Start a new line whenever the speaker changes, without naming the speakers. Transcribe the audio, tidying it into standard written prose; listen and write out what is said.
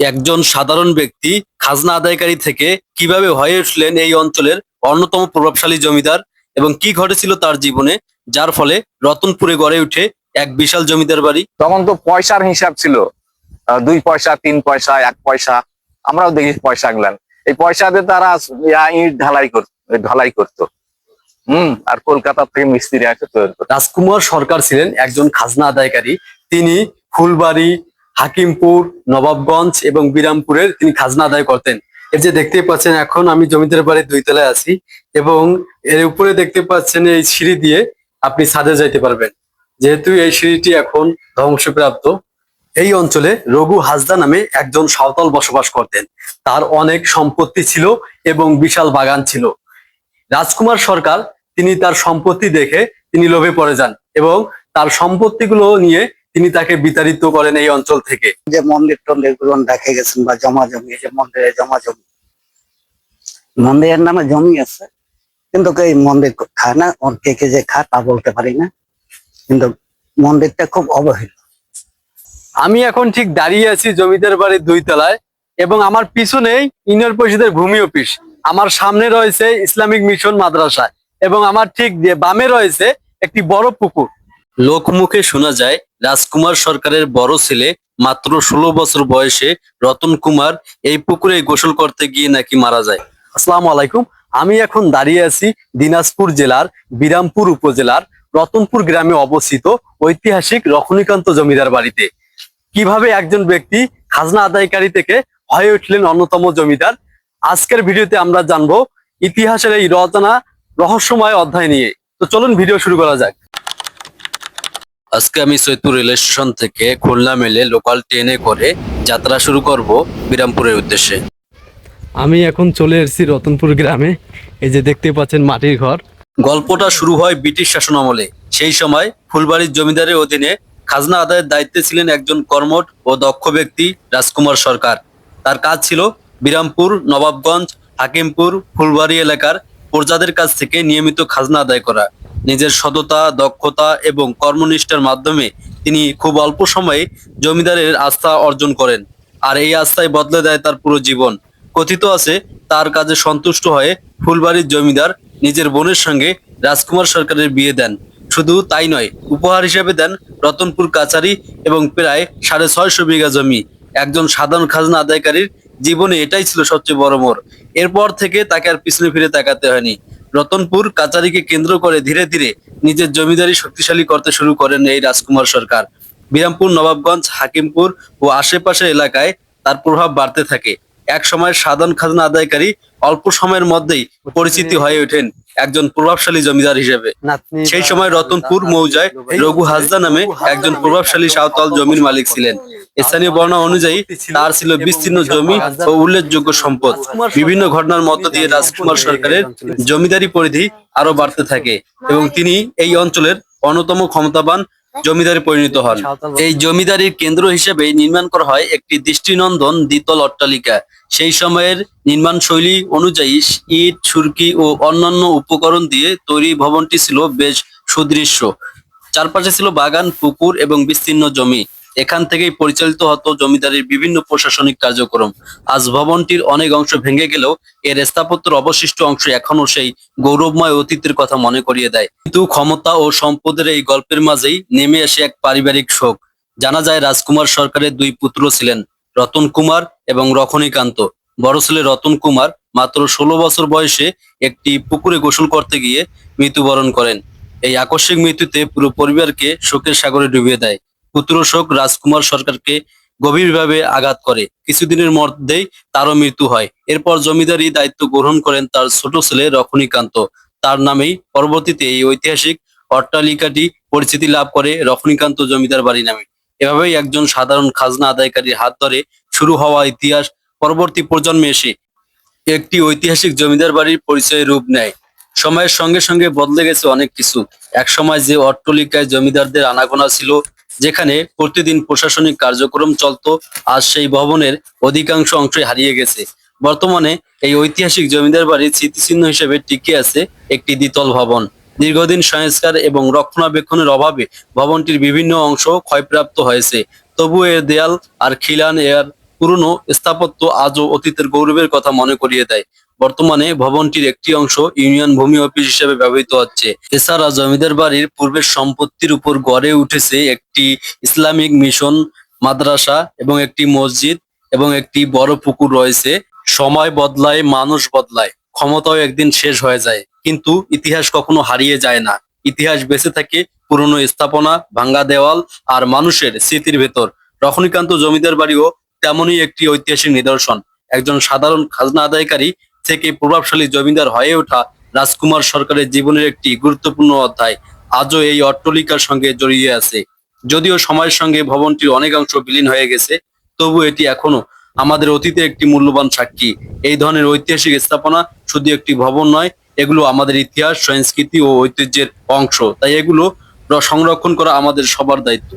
একজন সাধারণ ব্যক্তি খাজনা আদায়কারী থেকে কিভাবে হয়ে উঠলেন এই অঞ্চলের অন্যতম প্রভাবশালী জমিদার এবং কি ঘটেছিল তার জীবনে, যার ফলে রতনপুরে গড়ে উঠে এক বিশাল জমিদার বাড়ি।
তখন তো পয়সার হিসাব ছিল, 2 পয়সা 3 পয়সা 1 পয়সা। আমরাও দেখি পয়সা গুলান, এই পয়সাতে তারা ইট ঢালাই করতো। আর কলকাতা থেকে মিস্ত্রি আসে তৈরি করতো।
রাজকুমার সরকার ছিলেন একজন খাজনা আদায়কারী। তিনি ফুলবাড়ি, হাকিমপুর, নবাবগঞ্জ এবং বিরামপুরের তিনি খাজনা আদায় করতেন। এই যে দেখতে পাচ্ছেন, এখন আমি জমিদার বাড়ির 2 তলায় আছি এবং এর উপরে দেখতে পাচ্ছেন এই সিঁড়ি দিয়ে আপনি ছাদে যাইতে পারবেন, যেহেতু এই সিঁড়িটি এখন ধ্বংসপ্রাপ্ত। এই অঞ্চলে রঘু হাসদা নামে একজন সাঁওতাল বসবাস করতেন। তার অনেক সম্পত্তি ছিল এবং বিশাল বাগান ছিল। রাজকুমার সরকার তিনি তার সম্পত্তি দেখে তিনি লোভে পড়ে যান এবং তার সম্পত্তিগুলো নিয়ে তিনি তাকে বিতাড়িত করেন এই অঞ্চল থেকে।
যে মন্দির টন্দির গুলো দেখে গেছেন বা জমা জমি, এই যে মন্দিরের জমা জমি, মন্দিরের নামে জমি আছে, কিন্তু এই মন্দির খায় না। কে কে যে খায় তা বলতে পারি না, কিন্তু মন্দিরটা খুব অবহেলিত।
আমি এখন ঠিক দাঁড়িয়ে আছি জমিদার বাড়ির 2 তলায় এবং আমার পিছনেই ইউনিয়ন পরিষদের ভূমি অফিস। আমার সামনে রয়েছে ইসলামিক মিশন মাদ্রাসা এবং আমার ঠিক বামে রয়েছে একটি বড় পুকুর। লোকমুখে শোনা যায় রাজকুমার সরকারের বড় ছেলে মাত্র 16 বছর বয়সে রতন কুমার এই পুকুরে গোসল করতে গিয়ে নাকি মারা যায়। আসসালামু আলাইকুম। আমি এখন দাঁড়িয়ে আছি দিনাজপুর জেলার বিরামপুর উপজেলার রতনপুর গ্রামে অবস্থিত ঐতিহাসিক রখনীকান্ত জমিদার বাড়িতে। কিভাবে একজন ব্যক্তি খাজনা আদায়কারী থেকে হয়ে উঠলেন অন্যতম জমিদার, আজকের ভিডিওতে আমরা জানবো ইতিহাসের এই রহস্যময় অধ্যায় নিয়ে। তো চলুন ভিডিও শুরু করা যাক। আজকে আমি সৈয়দপুর রেল স্টেশন থেকে খুলনা মেলে লোকাল ট্রেনে করে যাত্রা শুরু করব বিরামপুরের উদ্দেশ্যে। আমি এখন চলে এসেছি রতনপুর গ্রামে। এই যে দেখতে পাচ্ছেন মাটির ঘর। গল্পটা শুরু হয় ব্রিটিশ শাসন আমলে। সেই সময় ফুলবাড়ির জমিদারের অধীনে খাজনা আদায়ের দায়িত্বে ছিলেন একজন কর্মঠ ও দক্ষ ব্যক্তি, রাজকুমার সরকার। তার কাজ ছিল বিরামপুর, নবাবগঞ্জ, হাকিমপুর, ফুলবাড়ি এলাকার প্রজাদের কাছ থেকে নিয়মিত খাজনা আদায় করা। নিজের সততা, দক্ষতা এবং কর্মনিষ্ঠার মাধ্যমে তিনি খুব অল্প সময়ে জমিদারের আস্থা অর্জন করেন, আর এই আস্থায় বদলে দেয় তার পুরো জীবন। কথিত আছে, তার কাজে সন্তুষ্ট হয়ে ফুলবাড়ির জমিদার নিজের বোনের সঙ্গে রাজকুমার সরকারের বিয়ে দেন। শুধু তাই নয়, উপহার হিসেবে দেন রতনপুর কাচারি এবং প্রায় 650 বিঘা জমি। একজন সাধারণ খাজনা আদায়কারীর জীবনে এটাই ছিল সবচেয়ে বড় মোড়। এরপর থেকে তাকে আর পিছনে ফিরে তাকাতে হয়নি। রতনপুর কাচারিকে কেন্দ্র করে ধীরে ধীরে নিজের জমিদারি শক্তিশালী করতে শুরু করেন এই রাজকুমার সরকার। বিরামপুর, নবাবগঞ্জ, হাকিমপুর ও আশেপাশের এলাকায় তার প্রভাব বাড়তে থাকে। এক সময় সাধারণ খাজনা আদায়কারী অল্প সময়ের মধ্যেই পরিচিতি হয়ে ওঠেন একজন প্রভাবশালী জমিদার হিসেবে। সেই সময় রতনপুর মৌজায় রঘু হাসদা নামে একজন প্রভাবশালী সাঁওতাল জমির মালিক ছিলেন। স্থানীয় বর্ণনা অনুযায়ী তার ছিল বিস্তীর্ণ জমি ও উল্লেখযোগ্য সম্পদ। বিভিন্ন ঘটনার মধ্য দিয়ে রাজকুমার সরকারের জমিদারি পরিধি আরো বাড়তে থাকে এবং তিনি এই অঞ্চলের অন্যতম ক্ষমতাবান জমিদারে পরিণত হন। এই জমিদারির কেন্দ্র হিসেবে নির্মাণ করা হয় একটি দৃষ্টিনন্দন দ্বিতল অট্টালিকা। সেই সময়ের নির্মাণ শৈলী অনুযায়ী ইট, সুরকি ও অন্যান্য উপকরণ দিয়ে তৈরি ভবনটি ছিল বেশ সুদৃশ্য। চারপাশে ছিল বাগান, পুকুর এবং বিস্তীর্ণ জমি। এখান থেকেই পরিচালিত হতো জমিদারির বিভিন্ন প্রশাসনিক কার্যক্রম। আজ ভবনটির অনেক অংশ ভেঙে গেলেও এর স্থাপত্যের অবশিষ্ট অংশ এখনো সেই গৌরবময় অতীতের কথা মনে করিয়ে দেয়। কিন্তু ক্ষমতা ও সম্পদের এই গল্পের মাঝেই নেমে আসে এক পারিবারিক শোক। জানা যায় রাজকুমার সরকারের 2 পুত্র ছিলেন, রতন কুমার এবং রখনীকান্ত। বড় ছেলে রতন কুমার মাত্র 16 বছর বয়সে একটি পুকুরে গোসল করতে গিয়ে মৃত্যুবরণ করেন। এই আকস্মিক মৃত্যুতে পুরো পরিবারকে শোকের সাগরে ডুবিয়ে দেয়। পুত্র শোক রাজকুমার সরকারকে গভীরভাবে আঘাত করে। কিছুদিনের মধ্যেই তারও মৃত্যু হয়। এরপর জমিদারি দায়িত্ব গ্রহণ করেন তার ছোট ছেলে রখনীকান্ত। তার নামেই পরবর্তীতে এই ঐতিহাসিক অট্টালিকাটি পরিচিতি লাভ করে রখনীকান্ত জমিদার বাড়ি নামে। এভাবেই একজন সাধারণ খাজনা আদায়কারীর হাত ধরে শুরু হওয়া ইতিহাস পরবর্তী প্রজন্মে এসে একটি ঐতিহাসিক জমিদার বাড়ির পরিচয় রূপ নেয়। সময়ের সঙ্গে সঙ্গে বদলে গেছে অনেক কিছু। এক সময় যে অট্টালিকায় জমিদারদের আনাগোনা ছিল, যেখানে প্রতিদিন প্রশাসনিক কার্যক্রম চলত, আজ সেই ভবনের অধিকাংশ অংশই হারিয়ে গেছে। বর্তমানে এই ঐতিহাসিক জমিদার বাড়ির স্মৃতিচিহ্ন হিসেবে টিকে আছে একটি দ্বিতল ভবন। দীর্ঘদিন সংস্কার এবং রক্ষণাবেক্ষণের অভাবে ভবনটির বিভিন্ন অংশ ক্ষয়প্রাপ্ত হয়েছে। তবু এর দেয়াল আর খিলান, এর পুরনো স্থাপত্য আজও অতীতের গৌরবের কথা মনে করিয়ে দেয়। বর্তমানে ভবনটির একটি অংশ ইউনিয়ন ভূমি অফিস হিসেবে ব্যবহৃত হচ্ছে। এছাড়া জমিদার বাড়ির পূর্বের সম্পত্তির উপর গড়ে উঠেছে একটি ইসলামিক মিশন মাদ্রাসা এবং একটি মসজিদ এবং একটি বড় পুকুর রয়েছে। সময় বদলায়, মানুষ বদলায়, ক্ষমতাও একদিন শেষ হয়ে যায়, কিন্তু ইতিহাস কখনো হারিয়ে যায় না। ইতিহাস বেঁচে থাকে পুরনো স্থাপনা, ভাঙ্গা দেওয়াল আর মানুষের স্মৃতির ভেতর। রজনীকান্ত জমিদার বাড়িও তেমনই একটি ঐতিহাসিক নিদর্শন। একজন সাধারণ খাজনা আদায়কারী থেকে প্রভাবশালী জমিদার হয়ে ওঠা রাজকুমার সরকারের জীবনের একটি গুরুত্বপূর্ণ অধ্যায় আজও এই অট্টালিকার সঙ্গে জড়িয়ে আছে। যদিও সময়ের সঙ্গে ভবনটির অনেকাংশ বিলীন হয়ে গেছে, তবু এটি এখনো আমাদের অতীতের একটি মূল্যবান সাক্ষী। এই ধরনের ঐতিহাসিক স্থাপনা শুধু একটি ভবন নয়, এগুলো আমাদের ইতিহাস, সংস্কৃতি ও ঐতিহ্যের অংশ। তাই এগুলো সংরক্ষণ করা আমাদের সবার দায়িত্ব।